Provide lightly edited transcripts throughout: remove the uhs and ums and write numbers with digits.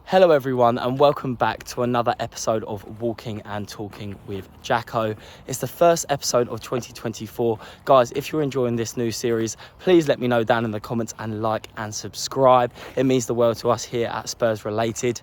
Hello everyone and welcome back to another episode of Walking and Talking with Jacko. It's the first episode of 2024. Guys, if you're enjoying this new series, please let me know down in the comments and like and subscribe. It means the world to us here at SpursRelated.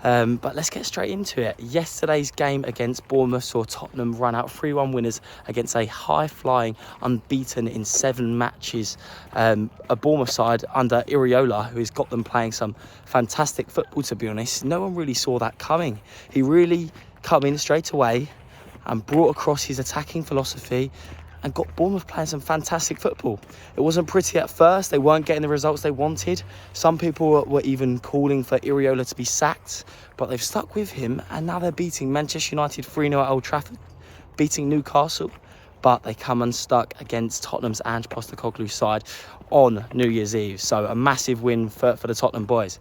But let's get straight into it. Yesterday's game against Bournemouth saw Tottenham run out 3-1 winners against a high-flying, unbeaten in 7 matches, a Bournemouth side under Iriola, who's got them playing some fantastic football, to be honest. No one really saw that coming. He really come in straight away and brought across his attacking philosophy and got Bournemouth playing some fantastic football. It wasn't pretty at first. They weren't getting the results they wanted. Some people were even calling for Iriola to be sacked, but they've stuck with him, and now they're beating Manchester United 3-0 at Old Trafford, beating Newcastle, but they come unstuck against Tottenham's Ange Postecoglou side on New Year's Eve. So a massive win for the Tottenham boys.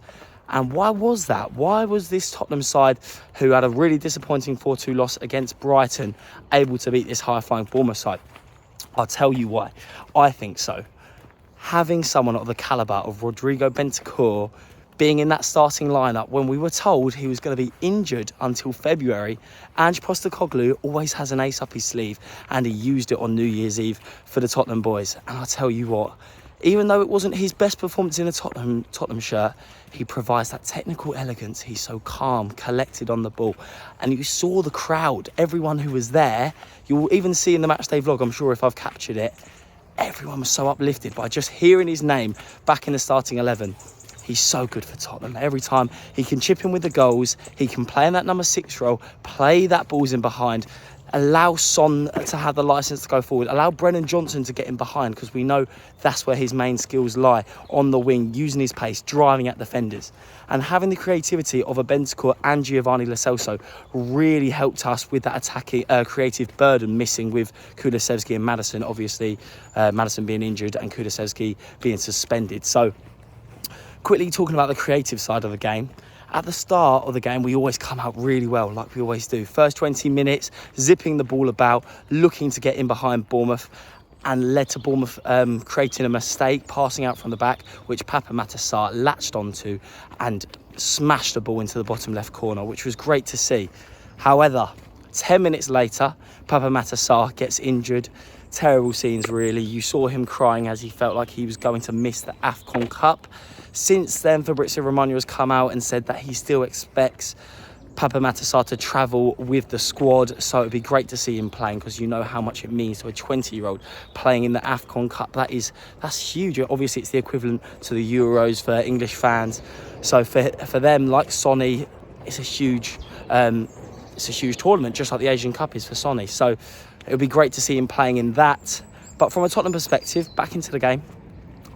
And why was that? Why was this Tottenham side, who had a really disappointing 4-2 loss against Brighton, able to beat this high-flying Bournemouth side? I'll tell you why. I think so. Having someone of the calibre of Rodrigo Bentancur being in that starting lineup when we were told he was going to be injured until February, Ange Postecoglou always has an ace up his sleeve, and he used it on New Year's Eve for the Tottenham boys. And I'll tell you what, even though it wasn't his best performance in a Tottenham shirt, he provides that technical elegance. He's so calm, collected on the ball. And you saw the crowd, everyone who was there. You'll even see in the matchday vlog, I'm sure if I've captured it, everyone was so uplifted by just hearing his name back in the starting 11. He's so good for Tottenham. Every time he can chip in with the goals, he can play in that number 6 role, play that balls in behind, allow Son to have the licence to go forward, allow Brennan Johnson to get in behind, because we know that's where his main skills lie, on the wing, using his pace, driving at defenders. And having the creativity of a Bentancur and Giovanni Lo Celso really helped us with that attacking creative burden missing with Kulusevski and Maddison, obviously Maddison being injured and Kulusevski being suspended. So quickly talking about the creative side of the game. At the start of the game, we always come out really well, like we always do. First 20 minutes, zipping the ball about, looking to get in behind Bournemouth, and led to Bournemouth creating a mistake, passing out from the back, which Papa Matar latched onto and smashed the ball into the bottom left corner, which was great to see. However, 10 minutes later, Papa Matar gets injured. Terrible scenes, really. You saw him crying as he felt like he was going to miss the AFCON Cup. Since then, Fabrizio Romano has come out and said that he still expects Papa Matar to travel with the squad. So it'd be great to see him playing, because you know how much it means to a 20-year-old playing in the AFCON Cup. That's huge. Obviously, it's the equivalent to the Euros for English fans. So for them, like Sonny, it's a huge tournament, just like the Asian Cup is for Sonny. So it would be great to see him playing in that. But from a Tottenham perspective, back into the game.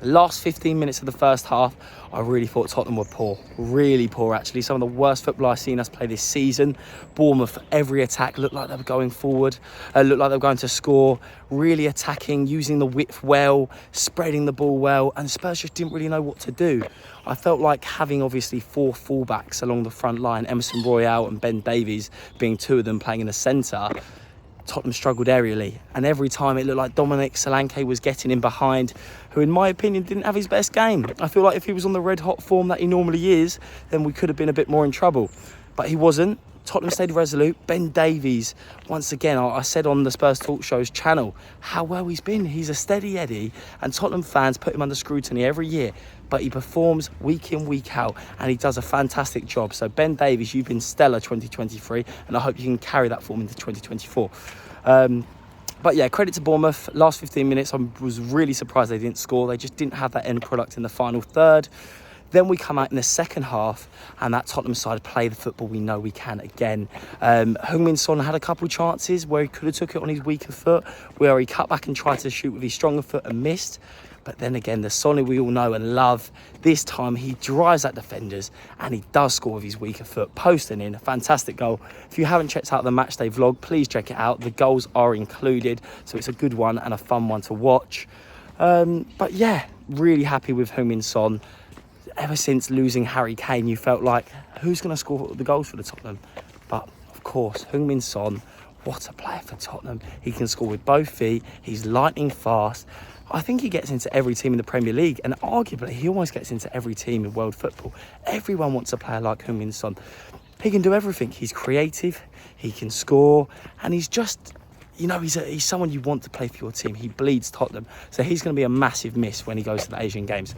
Last 15 minutes of the first half, I really thought Tottenham were poor. Really poor, actually. Some of the worst football I've seen us play this season. Bournemouth, every attack looked like they were going forward. Looked like they were going to score. Really attacking, using the width well, spreading the ball well. And Spurs just didn't really know what to do. I felt like having, obviously, 4 fullbacks along the front line, Emerson Royale and Ben Davies being 2 of them playing in the centre, Tottenham struggled aerially, and every time it looked like Dominic Solanke was getting in behind, who in my opinion didn't have his best game. I feel like if he was on the red hot form that he normally is, then we could have been a bit more in trouble, but he wasn't. Tottenham stayed resolute. Ben Davies, once again, I said on the Spurs Talk Show's channel how well he's been. He's a steady Eddie, and Tottenham fans put him under scrutiny every year, but he performs week in, week out, and he does a fantastic job. So Ben Davies, you've been stellar 2023, and I hope you can carry that form into 2024. But yeah, credit to Bournemouth. Last 15 minutes, I was really surprised they didn't score. They just didn't have that end product in the final third. Then we come out in the second half, and that Tottenham side play the football we know we can again. Heung-min Son had a couple of chances where he could have took it on his weaker foot, where he cut back and tried to shoot with his stronger foot and missed. But then again, the Sonny we all know and love, this time he drives at defenders and he does score with his weaker foot, posting in a fantastic goal. If you haven't checked out the matchday vlog, please check it out. The goals are included, so it's a good one and a fun one to watch. But yeah, really happy with Heung-min Son. Ever since losing Harry Kane, you felt like, who's going to score the goals for the Tottenham? But of course, Heung-min Son, what a player for Tottenham. He can score with both feet. He's lightning fast. I think he gets into every team in the Premier League, and arguably he almost gets into every team in world football. Everyone wants a player like Heung-min Son. He can do everything. He's creative, he can score, and he's just, you know, he's someone you want to play for your team. He bleeds Tottenham, so he's going to be a massive miss when he goes to the Asian Games.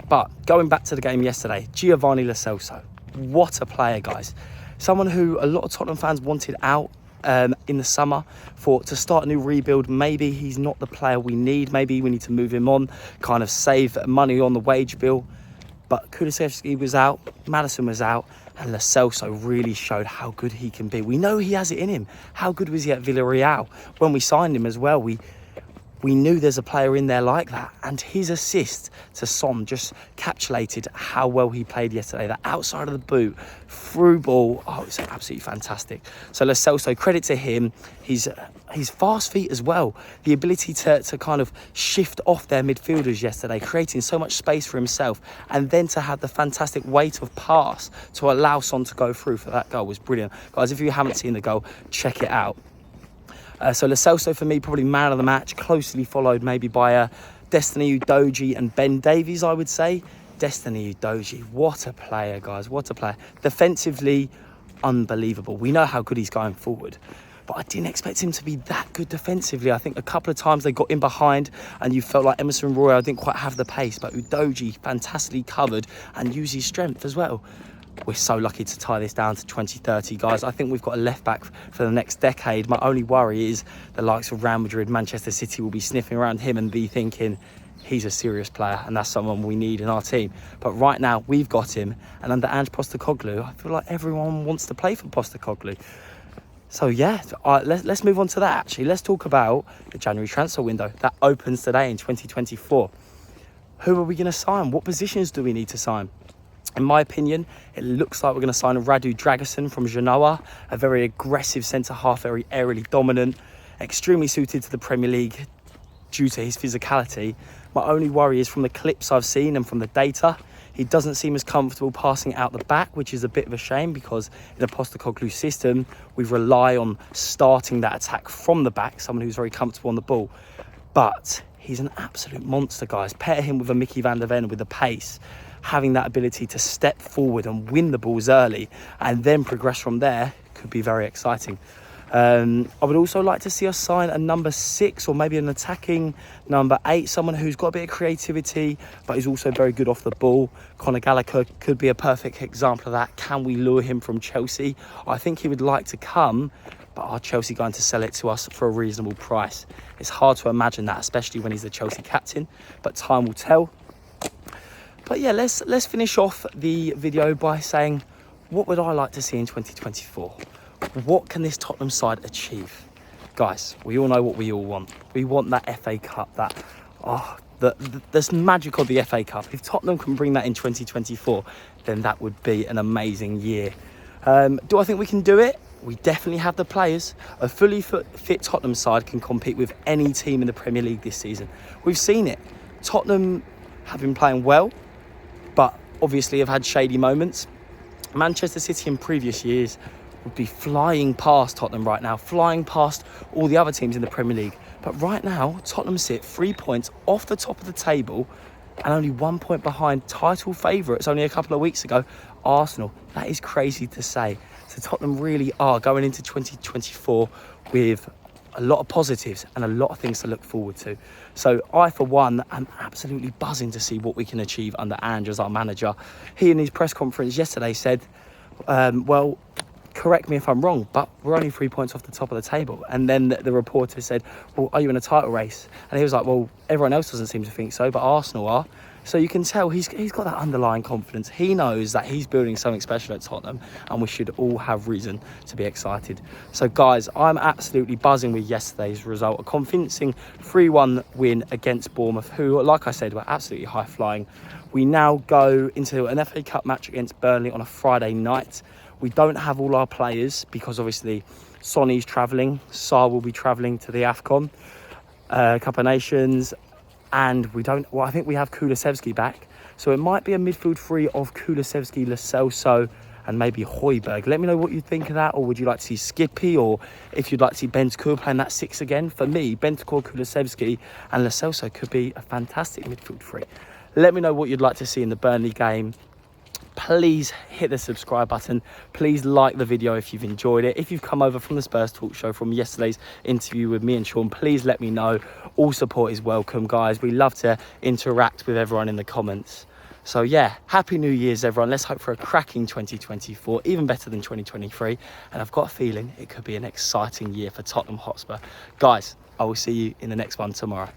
But going back to the game yesterday, Giovanni Lo Celso, what a player, guys. Someone who a lot of Tottenham fans wanted out in the summer to start a new rebuild. Maybe he's not the player we need. Maybe we need to move him on, kind of save money on the wage bill. But Kulusevski was out, Maddison was out, and Lo Celso really showed how good he can be. We know he has it in him. How good was he at Villarreal? When we signed him as well, we knew there's a player in there like that. And his assist to Son just encapsulated how well he played yesterday. That outside of the boot, through ball, oh, it's absolutely fantastic. So Lo Celso, credit to him. His fast feet as well. The ability to kind of shift off their midfielders yesterday, creating so much space for himself. And then to have the fantastic weight of pass to allow Son to go through for that goal was brilliant. Guys, if you haven't seen the goal, check it out. So Lo Celso, for me, probably man of the match, closely followed maybe by Destiny Udogie and Ben Davies, I would say. Destiny Udogie, what a player, guys, what a player. Defensively, unbelievable. We know how good he's going forward, but I didn't expect him to be that good defensively. I think a couple of times they got in behind and you felt like Emerson Royal didn't quite have the pace, but Udogie fantastically covered and used his strength as well. We're so lucky to tie this down to 2030, guys. I think we've got a left-back for the next decade. My only worry is the likes of Real Madrid, Manchester City will be sniffing around him and be thinking, he's a serious player and that's someone we need in our team. But right now, we've got him. And under Ange Postecoglou, I feel like everyone wants to play for Postecoglou. So, yeah, let's move on to that, actually. Let's talk about the January transfer window that opens today in 2024. Who are we going to sign? What positions do we need to sign? In my opinion, it looks like we're going to sign Radu Dragusin from Genoa, a very aggressive centre-half, very aerially dominant, extremely suited to the Premier League due to his physicality. My only worry is from the clips I've seen and from the data, he doesn't seem as comfortable passing out the back, which is a bit of a shame because in a Postecoglou system, we rely on starting that attack from the back, someone who's very comfortable on the ball. But he's an absolute monster, guys. Pair him with a Mickey van der Ven with the pace, having that ability to step forward and win the balls early and then progress from there could be very exciting. I would also like to see us sign a number 6 or maybe an attacking number 8, someone who's got a bit of creativity but is also very good off the ball. Conor Gallagher could be a perfect example of that. Can we lure him from Chelsea? I think he would like to come, but are Chelsea going to sell it to us for a reasonable price? It's hard to imagine that, especially when he's the Chelsea captain, but time will tell. But yeah, let's finish off the video by saying, what would I like to see in 2024? What can this Tottenham side achieve? Guys, we all know what we all want. We want that FA Cup, the magic of the FA Cup. If Tottenham can bring that in 2024, then that would be an amazing year. Do I think we can do it? We definitely have the players. A fully fit Tottenham side can compete with any team in the Premier League this season. We've seen it. Tottenham have been playing well, but obviously have had shady moments. Manchester City in previous years would be flying past Tottenham right now, flying past all the other teams in the Premier League. But right now, Tottenham sit 3 points off the top of the table and only 1 point behind title favourites only a couple of weeks ago, Arsenal. That is crazy to say. So Tottenham really are going into 2024 with a lot of positives and a lot of things to look forward to. So I, for one, am absolutely buzzing to see what we can achieve under Ange as our manager. He, in his press conference yesterday, said, well, correct me if I'm wrong, but we're only 3 points off the top of the table. And then the reporter said, well, are you in a title race? And he was like, well, everyone else doesn't seem to think so, but Arsenal are. So you can tell he's got that underlying confidence. He knows that he's building something special at Tottenham and we should all have reason to be excited. So guys, I'm absolutely buzzing with yesterday's result. A convincing 3-1 win against Bournemouth, who, like I said, were absolutely high flying. We now go into an FA Cup match against Burnley on a Friday night. We don't have all our players because obviously Sonny's travelling. Sarr will be travelling to the AFCON, Cup of Nations. And I think we have Kulusevski back. So it might be a midfield three of Kulusevski, Lo Celso and maybe Højbjerg. Let me know what you think of that, or would you like to see Skippy, or if you'd like to see Bentancur playing that 6 again. For me, Bentancur, Kulusevski and Lo Celso could be a fantastic midfield three. Let me know what you'd like to see in the Burnley game. Please hit the subscribe button. Please like the video if you've enjoyed it. If you've come over from the Spurs Talk Show from yesterday's interview with me and Sean, please let me know. All support is welcome, guys. We love to interact with everyone in the comments. So yeah, Happy New Year's, everyone. Let's hope for a cracking 2024, even better than 2023. And I've got a feeling it could be an exciting year for Tottenham Hotspur. Guys, I will see you in the next one tomorrow.